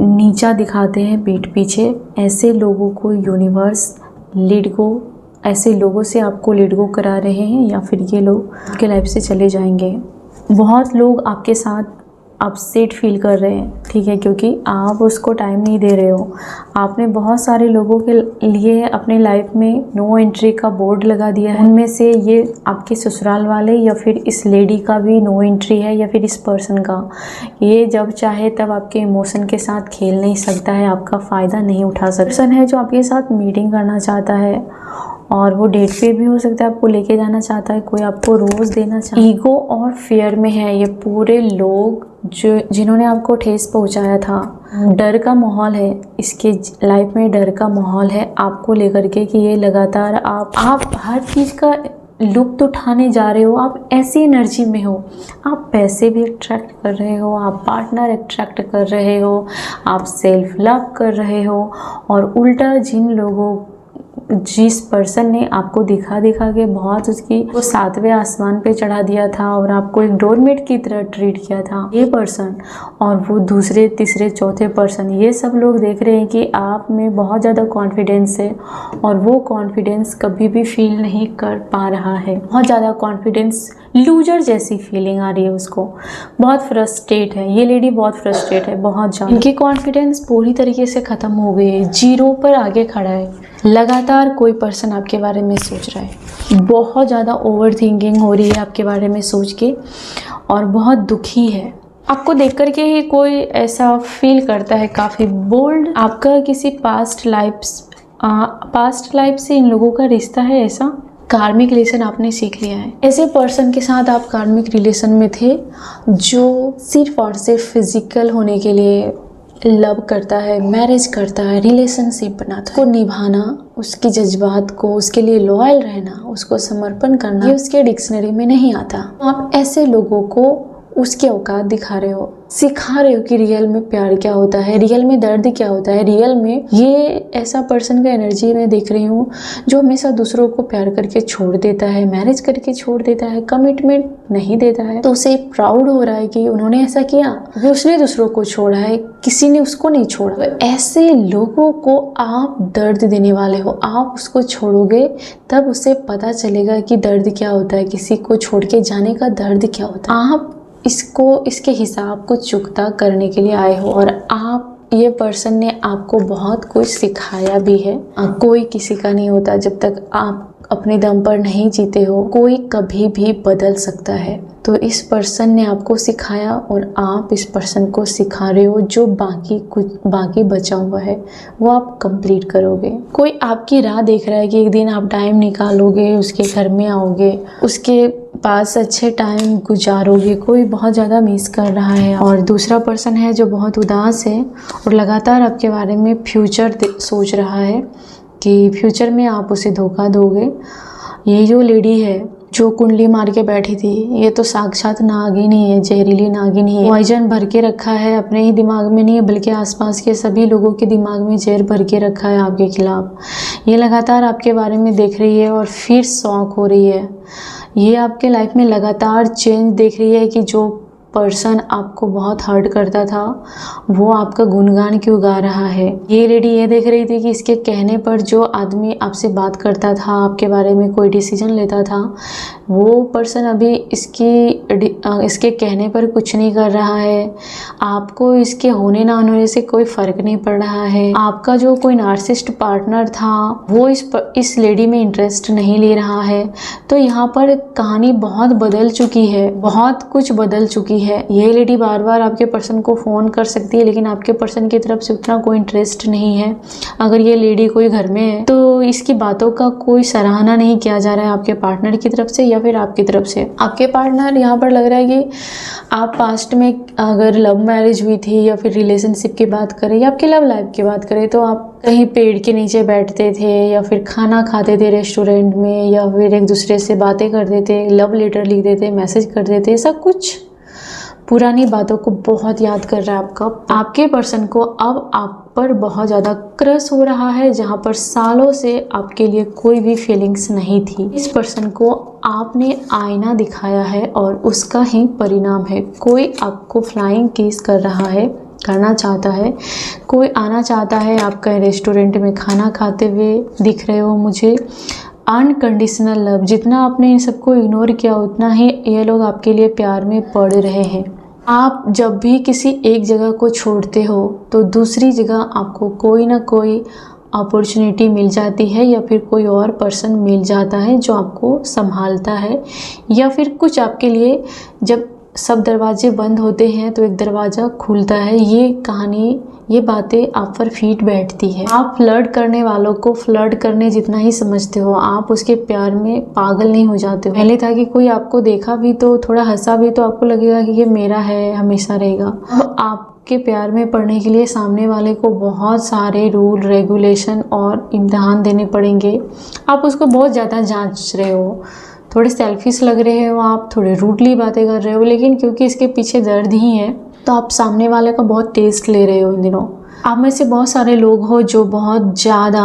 नीचा दिखाते हैं पीठ पीछे। ऐसे लोगों को यूनिवर्स लीड को, ऐसे लोगों से आपको लीड गो करा रहे हैं, या फिर ये लोग आपके लाइफ से चले जाएंगे। बहुत लोग आपके साथ अपसेट फील कर रहे हैं, ठीक है, क्योंकि आप उसको टाइम नहीं दे रहे हो। आपने बहुत सारे लोगों के लिए अपने लाइफ में नो एंट्री का बोर्ड लगा दिया है। उनमें से ये आपके ससुराल वाले या फिर इस लेडी का भी नो एंट्री है, या फिर इस पर्सन का। ये जब चाहे तब आपके इमोशन के साथ खेल नहीं सकता है, आपका फ़ायदा नहीं उठा सकता। पर्सन है जो आपके साथ मीटिंग करना चाहता है, और वो डेट पे भी हो सकता है, आपको लेके जाना चाहता है, कोई आपको रोज़ देना चाहता है। ईगो और फियर में है ये पूरे लोग जिन्होंने आपको ठेस पहुंचाया था। डर का माहौल है, इसके लाइफ में डर का माहौल है आपको लेकर के, कि ये लगातार आप हर चीज़ का लुत्फ़ उठाने जा रहे हो। आप ऐसी एनर्जी में हो, आप पैसे भी अट्रैक्ट कर रहे हो, आप पार्टनर अट्रैक्ट कर रहे हो, आप सेल्फ लव कर रहे हो, और उल्टा जिस पर्सन ने आपको दिखा के बहुत उसकी वो 7वें आसमान पे चढ़ा दिया था और आपको एक डोरमेट की तरह ट्रीट किया था, ये पर्सन, और वो दूसरे तीसरे चौथे पर्सन, ये सब लोग देख रहे हैं कि आप में बहुत ज़्यादा कॉन्फिडेंस है, और वो कॉन्फिडेंस कभी भी फील नहीं कर पा रहा है। बहुत ज़्यादा कॉन्फिडेंस, लूजर जैसी फीलिंग आ रही है उसको, बहुत फ्रस्ट्रेट है ये लेडी, बहुत फ्रस्ट्रेट है, बहुत ज़्यादा। इनकी कॉन्फिडेंस पूरी तरीके से ख़त्म हो गई है, जीरो पर आगे खड़ा है। लगातार कोई पर्सन आपके बारे में सोच रहा है, बहुत ज़्यादा ओवर थिंकिंग हो रही है आपके बारे में सोच के, और बहुत दुखी है। आपको देख कर के ही कोई ऐसा फील करता है काफ़ी बोल्ड। आपका किसी पास्ट लाइफ से इन लोगों का रिश्ता है, ऐसा कार्मिक रिलेशन आपने सीख लिया है। ऐसे पर्सन के साथ आप कार्मिक रिलेशन में थे जो सिर्फ और सिर्फ फिजिकल होने के लिए लव करता है, मैरिज करता है, रिलेशनशिप बनाता है, को निभाना, उसकी जज्बात को, उसके लिए लॉयल रहना, उसको समर्पण करना, ये उसके डिक्शनरी में नहीं आता। आप ऐसे लोगों को उसकी औकात दिखा रहे हो, सिखा रहे हो कि रियल में प्यार क्या होता है, रियल में दर्द क्या होता है। रियल में ये ऐसा पर्सन का एनर्जी मैं देख रही हूँ जो हमेशा दूसरों को प्यार करके छोड़ देता है, मैरिज करके छोड़ देता है, कमिटमेंट नहीं देता है। तो उसे प्राउड हो रहा है कि उन्होंने ऐसा किया, कि उसने दूसरों को छोड़ा है, किसी ने उसको नहीं छोड़ा। तो ऐसे लोगों को आप दर्द देने वाले हो। आप उसको छोड़ोगे तब उसे पता चलेगा कि दर्द क्या होता है, किसी को छोड़ के जाने का दर्द क्या होता है। आप इसके हिसाब को चुकता करने के लिए आए हो और ये पर्सन ने आपको बहुत कुछ सिखाया भी है। कोई किसी का नहीं होता जब तक आप अपने दम पर नहीं जीते हो। कोई कभी भी बदल सकता है। तो इस पर्सन ने आपको सिखाया और आप इस पर्सन को सिखा रहे हो। जो बाकी बचा हुआ है वो आप कंप्लीट करोगे। कोई आपकी राह देख रहा है कि एक दिन आप टाइम निकालोगे, उसके घर में आओगे, उसके पास अच्छे टाइम गुजारोगे। कोई बहुत ज़्यादा मिस कर रहा है। और दूसरा पर्सन है जो बहुत उदास है और लगातार आपके बारे में फ्यूचर सोच रहा है कि फ्यूचर में आप उसे धोखा दोगे। ये जो लेडी है जो कुंडली मार के बैठी थी, ये तो साक्षात नागिन ही है, जहरीली नागिन ही है। पॉइजन भर के रखा है, अपने ही दिमाग में नहीं है बल्कि आसपास के सभी लोगों के दिमाग में जहर भर के रखा है आपके खिलाफ। ये लगातार आपके बारे में देख रही है और फिर शौक हो रही है। ये आपके लाइफ में लगातार चेंज देख रही है कि जो पर्सन आपको बहुत हर्ट करता था वो आपका गुणगान क्यों गा रहा है। ये लेडी ये देख रही थी कि इसके कहने पर जो आदमी आपसे बात करता था, आपके बारे में कोई डिसीजन लेता था, वो पर्सन अभी इसके कहने पर कुछ नहीं कर रहा है। आपको इसके होने ना होने से कोई फ़र्क नहीं पड़ रहा है। आपका जो कोई नार्सिसिस्ट पार्टनर था वो इस लेडी में इंटरेस्ट नहीं ले रहा है। तो यहाँ पर कहानी बहुत बदल चुकी है, बहुत कुछ बदल चुकी है। ये लेडी बार बार आपके पर्सन को फ़ोन कर सकती है लेकिन आपके पर्सन की तरफ से उतना कोई इंटरेस्ट नहीं है। अगर ये लेडी कोई घर में है तो इसकी बातों का कोई सराहना नहीं किया जा रहा है आपके पार्टनर की तरफ से या फिर आपकी तरफ से। आपके पार्टनर यहाँ पर लग रहा है कि आप पास्ट में अगर लव मैरिज हुई थी या फिर रिलेशनशिप की बात करें या आपकी लव लाइफ की बात करें तो आप कहीं पेड़ के नीचे बैठते थे या फिर खाना खाते थे रेस्टोरेंट में या फिर एक दूसरे से बातें करते थे, लव लेटर लिखते थे, मैसेज करते थे। सब कुछ पुरानी बातों को बहुत याद कर रहा है आपके पर्सन को। अब आप पर बहुत ज़्यादा क्रश हो रहा है जहाँ पर सालों से आपके लिए कोई भी फीलिंग्स नहीं थी। इस पर्सन को आपने आईना दिखाया है और उसका ही परिणाम है। कोई आपको फ्लाइंग किस कर रहा है, करना चाहता है, कोई आना चाहता है। आप कहीं रेस्टोरेंट में खाना खाते हुए दिख रहे हो मुझे। अनकंडीशनल लव, जितना आपने इन सबको इग्नोर किया उतना ही ये लोग आपके लिए प्यार में पड़ रहे हैं। आप जब भी किसी एक जगह को छोड़ते हो तो दूसरी जगह आपको कोई ना कोई अपॉर्चुनिटी मिल जाती है या फिर कोई और पर्सन मिल जाता है जो आपको संभालता है या फिर कुछ आपके लिए। जब सब दरवाजे बंद होते हैं तो एक दरवाज़ा खुलता है। ये कहानी, ये बातें आप पर फिट बैठती है। आप फ्लर्ट करने वालों को फ्लर्ट करने जितना ही समझते हो, आप उसके प्यार में पागल नहीं हो जाते हो। पहले था कि कोई आपको देखा भी तो थोड़ा हंसा भी तो आपको लगेगा कि ये मेरा है, हमेशा रहेगा। अब आपके प्यार में पड़ने के लिए सामने वाले को बहुत सारे रूल रेगुलेशन और इम्तिहान देने पड़ेंगे। आप उसको बहुत ज़्यादा जांच रहे हो, थोड़े सेल्फिश लग रहे हो, आप थोड़े रूडली बातें कर रहे हो, लेकिन क्योंकि इसके पीछे दर्द ही है तो आप सामने वाले का बहुत टेस्ट ले रहे हो इन दिनों। आप में से बहुत सारे लोग हो जो बहुत ज़्यादा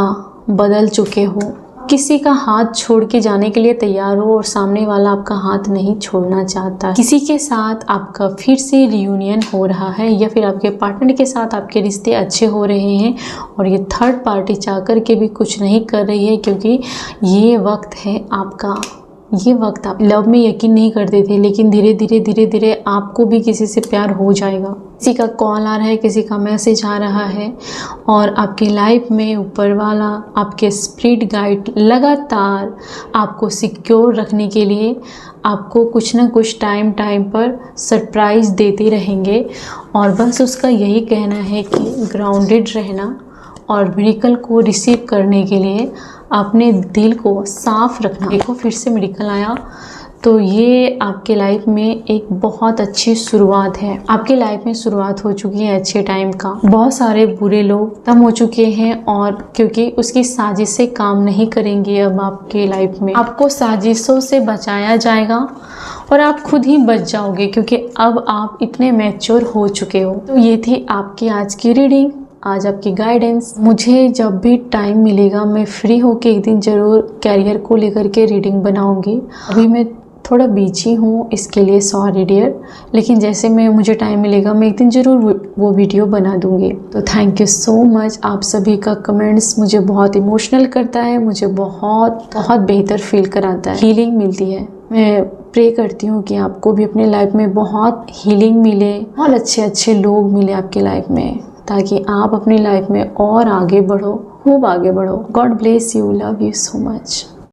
बदल चुके हो। किसी का हाथ छोड़ के जाने के लिए तैयार हो और सामने वाला आपका हाथ नहीं छोड़ना चाहता। किसी के साथ आपका फिर से रियूनियन हो रहा है या फिर आपके पार्टनर के साथ आपके रिश्ते अच्छे हो रहे हैं और ये थर्ड पार्टी चाह कर के भी कुछ नहीं कर रही है क्योंकि ये वक्त है आपका। ये वक्त आप लव में यकीन नहीं करते थे लेकिन धीरे धीरे आपको भी किसी से प्यार हो जाएगा। किसी का कॉल आ रहा है, किसी का मैसेज आ रहा है और आपकी लाइफ में ऊपर वाला, आपके स्पिरिट गाइड लगातार आपको सिक्योर रखने के लिए आपको कुछ ना कुछ टाइम पर सरप्राइज़ देते रहेंगे। और बस उसका यही कहना है कि ग्राउंडेड रहना और मिरेकल को रिसीव करने के लिए अपने दिल को साफ रखना। देखो फिर से मिरेकल आया तो ये आपके लाइफ में एक बहुत अच्छी शुरुआत है। आपके लाइफ में शुरुआत हो चुकी है अच्छे टाइम का। बहुत सारे बुरे लोग खत्म हो चुके हैं और क्योंकि उसकी साजिशें काम नहीं करेंगी अब आपके लाइफ में। आपको साजिशों से बचाया जाएगा और आप खुद ही बच जाओगे क्योंकि अब आप इतने मैच्योर हो चुके हो। तो ये थी आपकी आज की रीडिंग, आज आपकी गाइडेंस। मुझे जब भी टाइम मिलेगा मैं फ्री होके एक दिन ज़रूर कैरियर को लेकर के रीडिंग बनाऊंगी। अभी मैं थोड़ा बिजी हूँ, इसके लिए सॉरी डियर, लेकिन जैसे मुझे टाइम मिलेगा मैं एक दिन ज़रूर वो वीडियो बना दूंगी। तो थैंक यू सो मच। आप सभी का कमेंट्स मुझे बहुत इमोशनल करता है, मुझे बहुत बहुत बेहतर फील कराता है, हीलिंग मिलती है। मैं प्रे करती हूँ कि आपको भी अपने लाइफ में बहुत हीलिंग मिले, बहुत अच्छे अच्छे लोग मिले आपके लाइफ में, ताकि आप अपनी लाइफ में और आगे बढ़ो, खूब आगे बढ़ो। God bless you, love you so much.